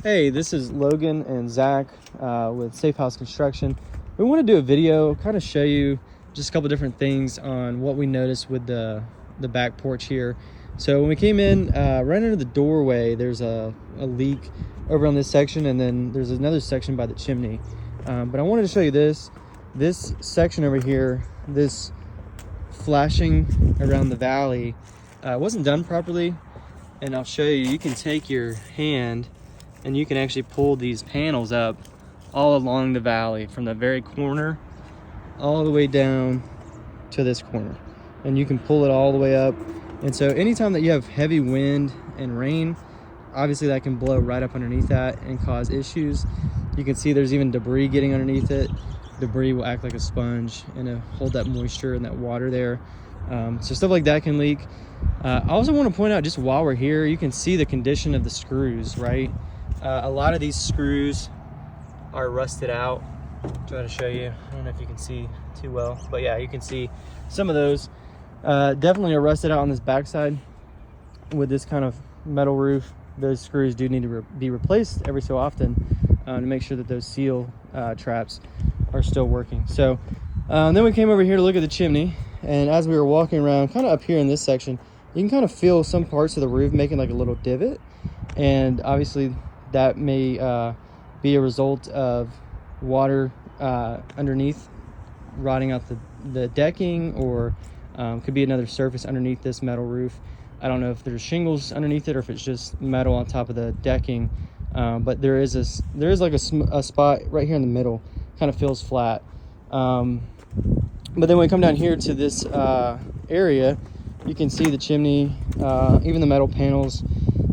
Hey, this is Logan and Zach with Safe House Construction. We want to do a video, kind of show you just a couple different things on what we noticed with the back porch here. So when we came in, right under the doorway, there's a leak over on this section, and then there's another section by the chimney. But I wanted to show you this section over here, this flashing around the valley wasn't done properly. And I'll show you, you can take your hand and you can actually pull these panels up all along the valley from the very corner all the way down to this corner, and you can pull it all the way up. And so anytime that you have heavy wind and rain, obviously that can blow right up underneath that and cause issues. You can see there's even debris getting underneath it. Debris will act like a sponge and hold that moisture and that water there. So stuff like that can leak. I also want to point out, just while we're here, you can see the condition of the screws, right? A lot of these screws are rusted out. Try to show you. I don't know if you can see too well, but yeah, you can see some of those definitely are rusted out on this backside. With this kind of metal roof, those screws do need to be replaced every so often to make sure that those seal traps are still working. So then we came over here to look at the chimney, and as we were walking around kind of up here in this section, you can kind of feel some parts of the roof making like a little divot, and obviously that may be a result of water underneath rotting out the decking, or could be another surface underneath this metal roof. I don't know if there's shingles underneath it or if it's just metal on top of the decking, but there is like a spot right here in the middle, kind of feels flat. But then when we come down here to this area, you can see the chimney, even the metal panels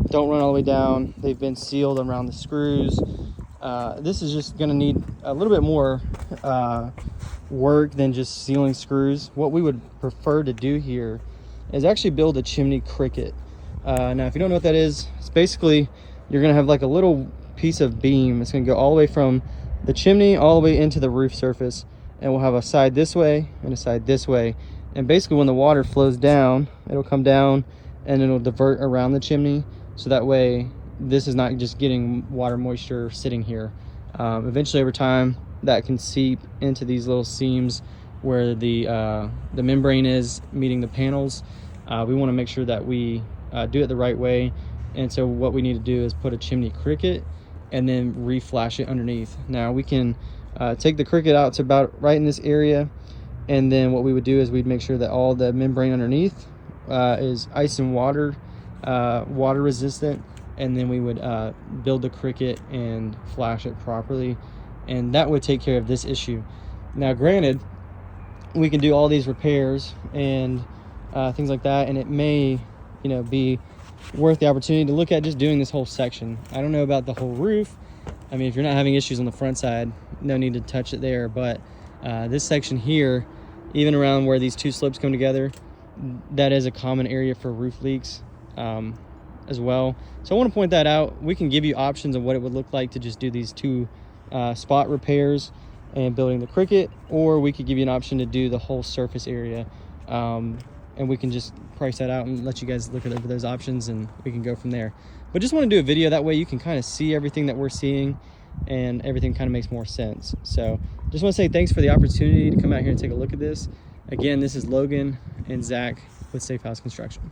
don't run all the way down. They've been sealed around the screws. This is just going to need a little bit more work than just sealing screws. What we would prefer to do here is actually build a chimney cricket. Now, if you don't know what that is, it's basically you're going to have like a little piece of beam. It's going to go all the way from the chimney all the way into the roof surface, and we'll have a side this way and a side this way. And basically when the water flows down, it'll come down and it'll divert around the chimney, so that way this is not just getting water moisture sitting here. Eventually over time that can seep into these little seams where the membrane is meeting the panels. We want to make sure that we do it the right way, and so what we need to do is put a chimney cricket and then reflash it underneath. Now we can take the cricket out to about right in this area, and then what we would do is we'd make sure that all the membrane underneath is ice and water resistant, and then we would build the cricket and flash it properly, and that would take care of this issue. Now granted, we can do all these repairs and things like that, and it may be worth the opportunity to look at just doing this whole section. I don't know about the whole roof. I mean, if you're not having issues on the front side, no need to touch it there, but this section here, even around where these two slopes come together, that is a common area for roof leaks as well. So I want to point that out. We can give you options of what it would look like to just do these two spot repairs and building the cricket, or we could give you an option to do the whole surface area, and we can just price that out and let you guys look at those options, and we can go from there. But just want to do a video, that way you can kind of see everything that we're seeing and everything kind of makes more sense. So just want to say thanks for the opportunity to come out here and take a look at this. Again, this is Logan and Zach with Safe House Construction.